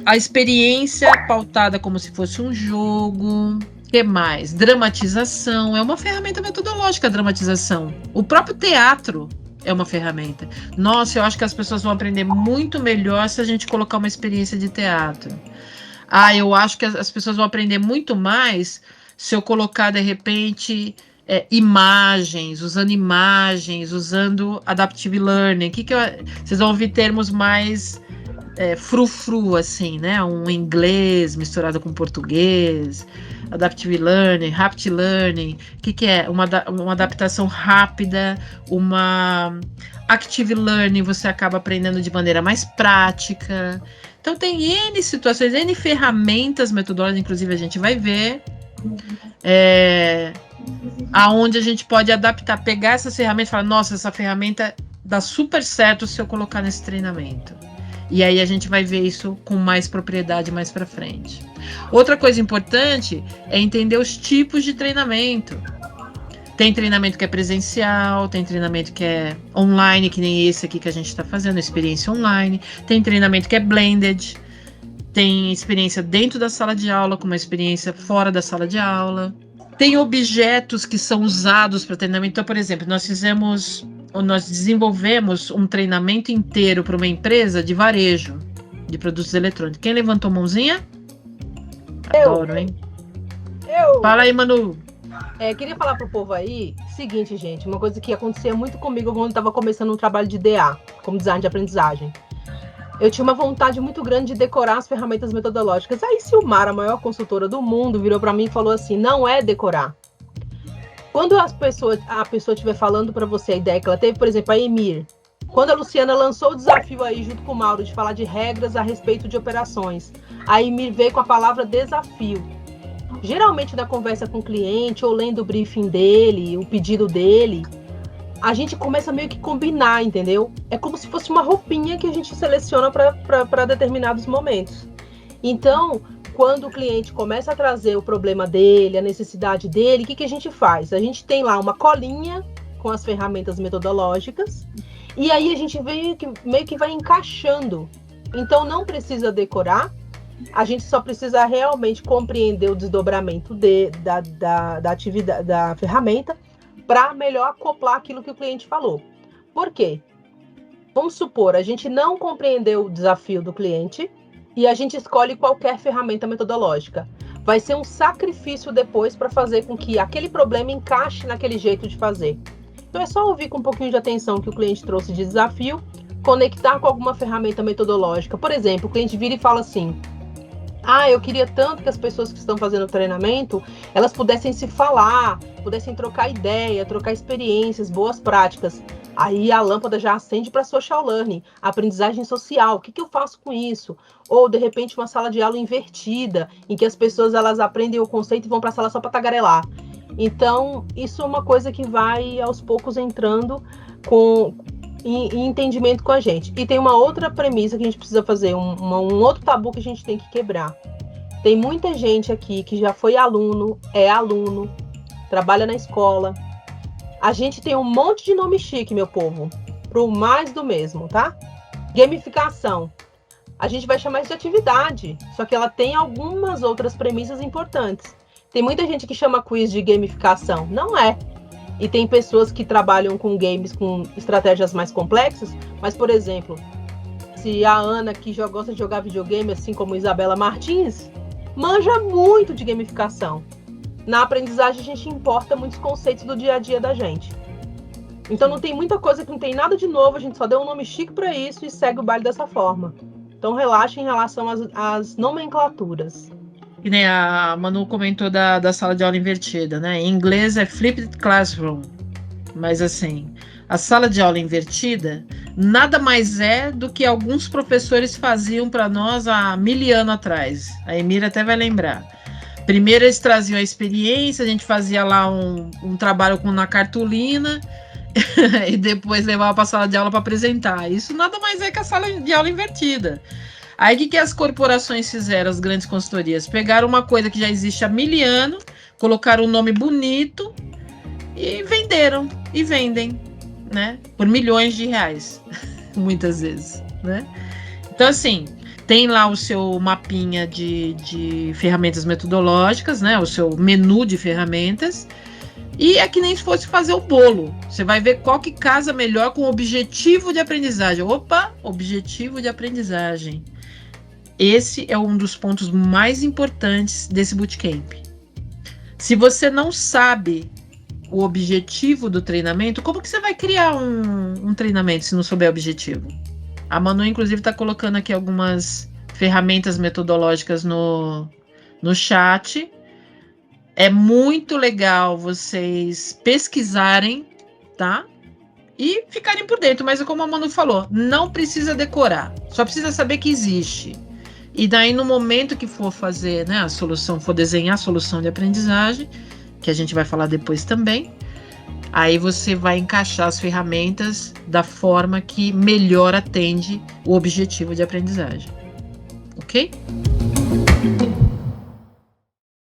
A experiência pautada como se fosse um jogo. O que mais? Dramatização. É uma ferramenta metodológica a dramatização. O próprio teatro é uma ferramenta. Nossa, eu acho que as pessoas vão aprender muito melhor se a gente colocar uma experiência de teatro. Eu acho que as pessoas vão aprender muito mais se eu colocar, de repente, imagens, usando adaptive learning. Vocês vão ouvir termos mais frufru, assim, né? Um inglês misturado com português, adaptive learning, rapid learning. O que é? Uma adaptação rápida, uma active learning, você acaba aprendendo de maneira mais prática. Então tem N situações, N ferramentas metodológicas, inclusive a gente vai ver, aonde a gente pode adaptar, pegar essas ferramentas e falar, nossa, essa ferramenta dá super certo se eu colocar nesse treinamento. E aí a gente vai ver isso com mais propriedade mais para frente. Outra coisa importante é entender os tipos de treinamento. Tem treinamento que é presencial, tem treinamento que é online, que nem esse aqui que a gente está fazendo, experiência online. Tem treinamento que é blended, tem experiência dentro da sala de aula, com uma experiência fora da sala de aula. Tem objetos que são usados para treinamento. Então, por exemplo, nós desenvolvemos um treinamento inteiro para uma empresa de varejo de produtos eletrônicos. Quem levantou a mãozinha? Adoro, hein? Fala aí, Manu. Queria falar pro povo aí, seguinte, gente, uma coisa que acontecia muito comigo quando eu estava começando um trabalho de DA, como design de aprendizagem. Eu tinha uma vontade muito grande de decorar as ferramentas metodológicas. Aí Silmara, a maior consultora do mundo, virou para mim e falou assim, não é decorar. Quando a pessoa estiver falando para você a ideia que ela teve, por exemplo, a Emir, quando a Luciana lançou o desafio aí junto com o Mauro de falar de regras a respeito de operações, a Emir veio com a palavra desafio. Geralmente na conversa com o cliente ou lendo o briefing dele, o pedido dele, a gente começa meio que combinar, entendeu? É como se fosse uma roupinha que a gente seleciona para determinados momentos. Então, quando o cliente começa a trazer o problema dele, a necessidade dele, o que a gente faz? A gente tem lá uma colinha com as ferramentas metodológicas e aí a gente meio que vai encaixando. Então, não precisa decorar, a gente só precisa realmente compreender o desdobramento da atividade, da ferramenta, para melhor acoplar aquilo que o cliente falou. Por quê? Vamos supor, a gente não compreendeu o desafio do cliente e a gente escolhe qualquer ferramenta metodológica. Vai ser um sacrifício depois para fazer com que aquele problema encaixe naquele jeito de fazer. Então é só ouvir com um pouquinho de atenção que o cliente trouxe de desafio, conectar com alguma ferramenta metodológica. Por exemplo, o cliente vira e fala assim, eu queria tanto que as pessoas que estão fazendo o treinamento, elas pudessem se falar, pudessem trocar ideia, trocar experiências, boas práticas. Aí a lâmpada já acende para social learning, aprendizagem social. O que eu faço com isso? Ou, de repente, uma sala de aula invertida, em que as pessoas elas aprendem o conceito e vão para a sala só para tagarelar. Então, isso é uma coisa que vai, aos poucos, entrando em entendimento com a gente. E tem uma outra premissa que a gente precisa fazer, um outro tabu que a gente tem que quebrar. Tem muita gente aqui que já foi aluno, trabalha na escola. A gente tem um monte de nome chique, meu povo, pro mais do mesmo, tá? Gamificação. A gente vai chamar isso de atividade, só que ela tem algumas outras premissas importantes. Tem muita gente que chama quiz de gamificação. Não é. E tem pessoas que trabalham com games com estratégias mais complexas, mas, por exemplo, se a Ana, que já gosta de jogar videogame, assim como Isabela Martins, manja muito de gamificação. Na aprendizagem, a gente importa muitos conceitos do dia a dia da gente. Então, não tem muita coisa que não tem nada de novo, a gente só deu um nome chique para isso e segue o baile dessa forma. Então, relaxa em relação às nomenclaturas. E nem a Manu comentou da sala de aula invertida, né? Em inglês é flipped classroom. Mas assim, a sala de aula invertida nada mais é do que alguns professores faziam para nós há 1000 anos atrás. A Emira até vai lembrar. Primeiro eles traziam a experiência, a gente fazia lá um trabalho na cartolina e depois levava para a sala de aula para apresentar. Isso nada mais é que a sala de aula invertida. Aí o que as corporações fizeram, as grandes consultorias? Pegaram uma coisa que já existe há 1000 anos, colocaram um nome bonito e venderam, e vendem, né? Por milhões de reais, muitas vezes, né? Então, assim, tem lá o seu mapinha de ferramentas metodológicas, né? O seu menu de ferramentas. E é que nem se fosse fazer o bolo. Você vai ver qual que casa melhor com o objetivo de aprendizagem. Opa, objetivo de aprendizagem. Esse é um dos pontos mais importantes desse bootcamp. Se você não sabe o objetivo do treinamento, como que você vai criar um treinamento se não souber o objetivo? A Manu, inclusive, está colocando aqui algumas ferramentas metodológicas no chat. É muito legal vocês pesquisarem, tá? E ficarem por dentro. Mas como a Manu falou, não precisa decorar. Só precisa saber que existe. E daí, no momento que for fazer, né, a solução, for desenhar a solução de aprendizagem, que a gente vai falar depois também, aí você vai encaixar as ferramentas da forma que melhor atende o objetivo de aprendizagem. Ok?